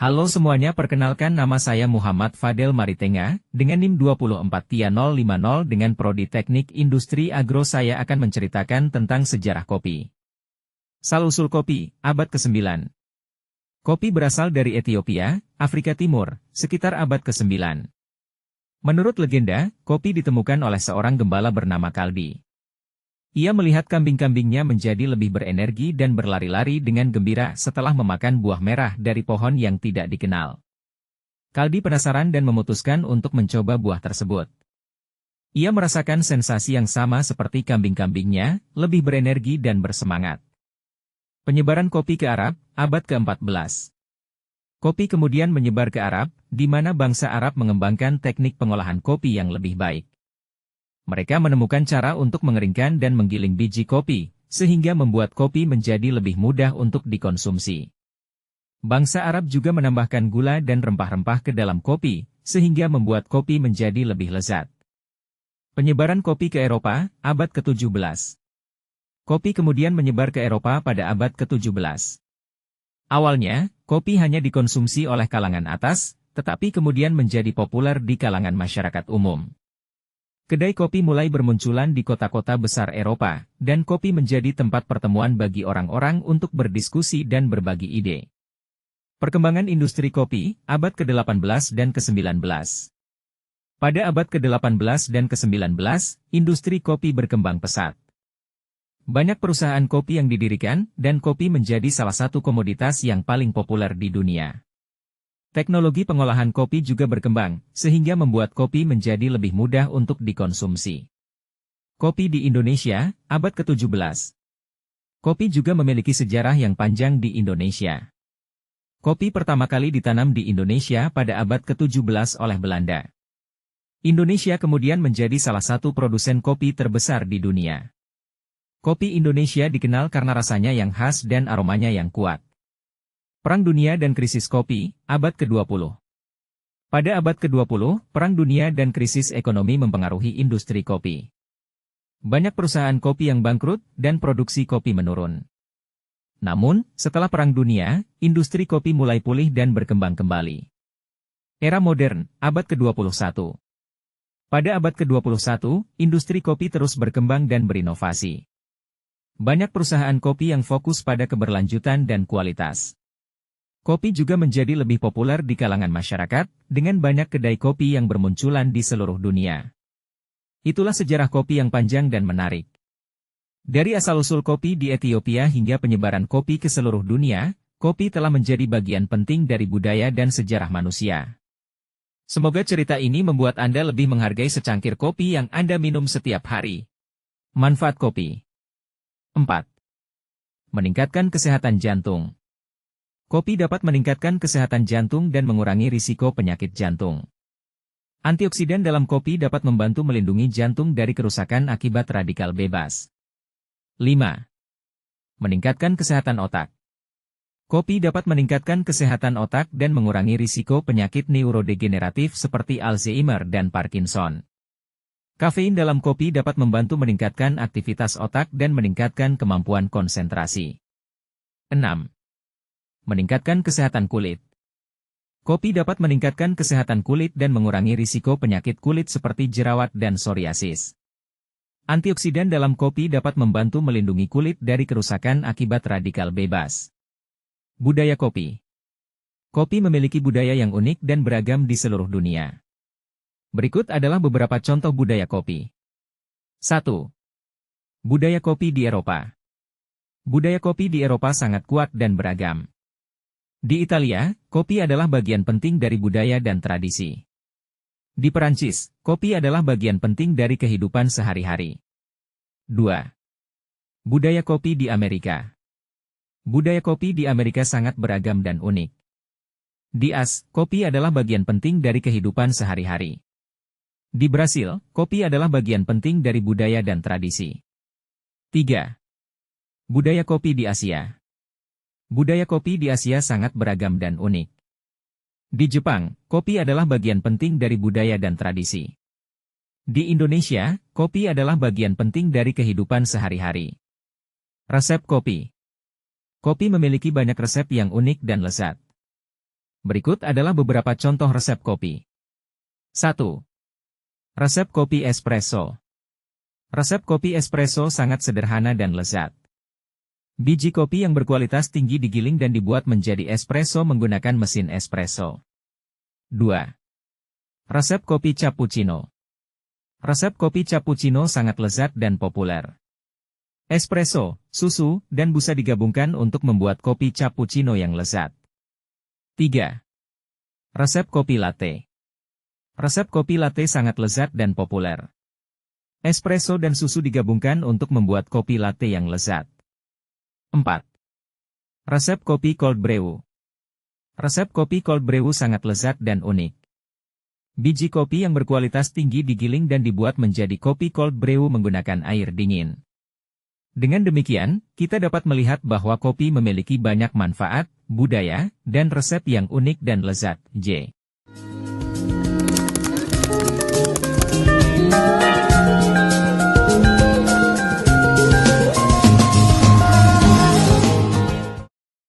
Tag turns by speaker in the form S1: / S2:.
S1: Halo semuanya, perkenalkan nama saya Muhammad Fadel Maritenga, dengan NIM 243050 dengan Prodi Teknik Industri Agro. Saya akan menceritakan tentang sejarah kopi. Asal-usul kopi, abad ke-9. Kopi berasal dari Ethiopia, Afrika Timur, sekitar abad ke-9. Menurut legenda, kopi ditemukan oleh seorang gembala bernama Kaldi. Ia melihat kambing-kambingnya menjadi lebih berenergi dan berlari-lari dengan gembira setelah memakan buah merah dari pohon yang tidak dikenal. Kaldi penasaran dan memutuskan untuk mencoba buah tersebut. Ia merasakan sensasi yang sama seperti kambing-kambingnya, lebih berenergi dan bersemangat. Penyebaran kopi ke Arab, abad ke-14. Kopi kemudian menyebar ke Arab, di mana bangsa Arab mengembangkan teknik pengolahan kopi yang lebih baik. Mereka menemukan cara untuk mengeringkan dan menggiling biji kopi, sehingga membuat kopi menjadi lebih mudah untuk dikonsumsi. Bangsa Arab juga menambahkan gula dan rempah-rempah ke dalam kopi, sehingga membuat kopi menjadi lebih lezat. Penyebaran kopi ke Eropa, abad ke-17. Kopi kemudian menyebar ke Eropa pada abad ke-17. Awalnya, kopi hanya dikonsumsi oleh kalangan atas, tetapi kemudian menjadi populer di kalangan masyarakat umum. Kedai kopi mulai bermunculan di kota-kota besar Eropa, dan kopi menjadi tempat pertemuan bagi orang-orang untuk berdiskusi dan berbagi ide. Perkembangan industri kopi, abad ke-18 dan ke-19. Pada abad ke-18 dan ke-19, industri kopi berkembang pesat. Banyak perusahaan kopi yang didirikan, dan kopi menjadi salah satu komoditas yang paling populer di dunia. Teknologi pengolahan kopi juga berkembang, sehingga membuat kopi menjadi lebih mudah untuk dikonsumsi. Kopi di Indonesia, abad ke-17. Kopi juga memiliki sejarah yang panjang di Indonesia. Kopi pertama kali ditanam di Indonesia pada abad ke-17 oleh Belanda. Indonesia kemudian menjadi salah satu produsen kopi terbesar di dunia. Kopi Indonesia dikenal karena rasanya yang khas dan aromanya yang kuat. Perang Dunia dan Krisis Kopi, abad ke-20. Pada abad ke-20, Perang Dunia dan krisis ekonomi mempengaruhi industri kopi. Banyak perusahaan kopi yang bangkrut, dan produksi kopi menurun. Namun, setelah Perang Dunia, industri kopi mulai pulih dan berkembang kembali. Era modern, abad ke-21. Pada abad ke-21, industri kopi terus berkembang dan berinovasi. Banyak perusahaan kopi yang fokus pada keberlanjutan dan kualitas. Kopi juga menjadi lebih populer di kalangan masyarakat, dengan banyak kedai kopi yang bermunculan di seluruh dunia. Itulah sejarah kopi yang panjang dan menarik. Dari asal-usul kopi di Ethiopia hingga penyebaran kopi ke seluruh dunia, kopi telah menjadi bagian penting dari budaya dan sejarah manusia. Semoga cerita ini membuat Anda lebih menghargai secangkir kopi yang Anda minum setiap hari. Manfaat kopi. 4. Meningkatkan kesehatan jantung. Kopi dapat meningkatkan kesehatan jantung dan mengurangi risiko penyakit jantung. Antioksidan dalam kopi dapat membantu melindungi jantung dari kerusakan akibat radikal bebas. 5. Meningkatkan kesehatan otak. Kopi dapat meningkatkan kesehatan otak dan mengurangi risiko penyakit neurodegeneratif seperti Alzheimer dan Parkinson. Kafein dalam kopi dapat membantu meningkatkan aktivitas otak dan meningkatkan kemampuan konsentrasi. 6. Meningkatkan kesehatan kulit. Kopi dapat meningkatkan kesehatan kulit dan mengurangi risiko penyakit kulit seperti jerawat dan psoriasis. Antioksidan dalam kopi dapat membantu melindungi kulit dari kerusakan akibat radikal bebas. Budaya kopi. Kopi memiliki budaya yang unik dan beragam di seluruh dunia. Berikut adalah beberapa contoh budaya kopi. 1. Budaya kopi di Eropa. Budaya kopi di Eropa sangat kuat dan beragam. Di Italia, kopi adalah bagian penting dari budaya dan tradisi. Di Perancis, kopi adalah bagian penting dari kehidupan sehari-hari. 2. Budaya kopi di Amerika. Budaya kopi di Amerika sangat beragam dan unik. Di AS, kopi adalah bagian penting dari kehidupan sehari-hari. Di Brasil, kopi adalah bagian penting dari budaya dan tradisi. 3. Budaya kopi di Asia. Budaya kopi di Asia sangat beragam dan unik. Di Jepang, kopi adalah bagian penting dari budaya dan tradisi. Di Indonesia, kopi adalah bagian penting dari kehidupan sehari-hari. Resep kopi. Kopi memiliki banyak resep yang unik dan lezat. Berikut adalah beberapa contoh resep kopi. 1. Resep kopi espresso. Resep kopi espresso sangat sederhana dan lezat. Biji kopi yang berkualitas tinggi digiling dan dibuat menjadi espresso menggunakan mesin espresso. 2. Resep kopi cappuccino. Resep kopi cappuccino sangat lezat dan populer. Espresso, susu, dan busa digabungkan untuk membuat kopi cappuccino yang lezat. 3. Resep kopi latte. Resep kopi latte sangat lezat dan populer. Espresso dan susu digabungkan untuk membuat kopi latte yang lezat. 4. Resep kopi cold brew. Resep kopi cold brew sangat lezat dan unik. Biji kopi yang berkualitas tinggi digiling dan dibuat menjadi kopi cold brew menggunakan air dingin. Dengan demikian, kita dapat melihat bahwa kopi memiliki banyak manfaat, budaya, dan resep yang unik dan lezat. J.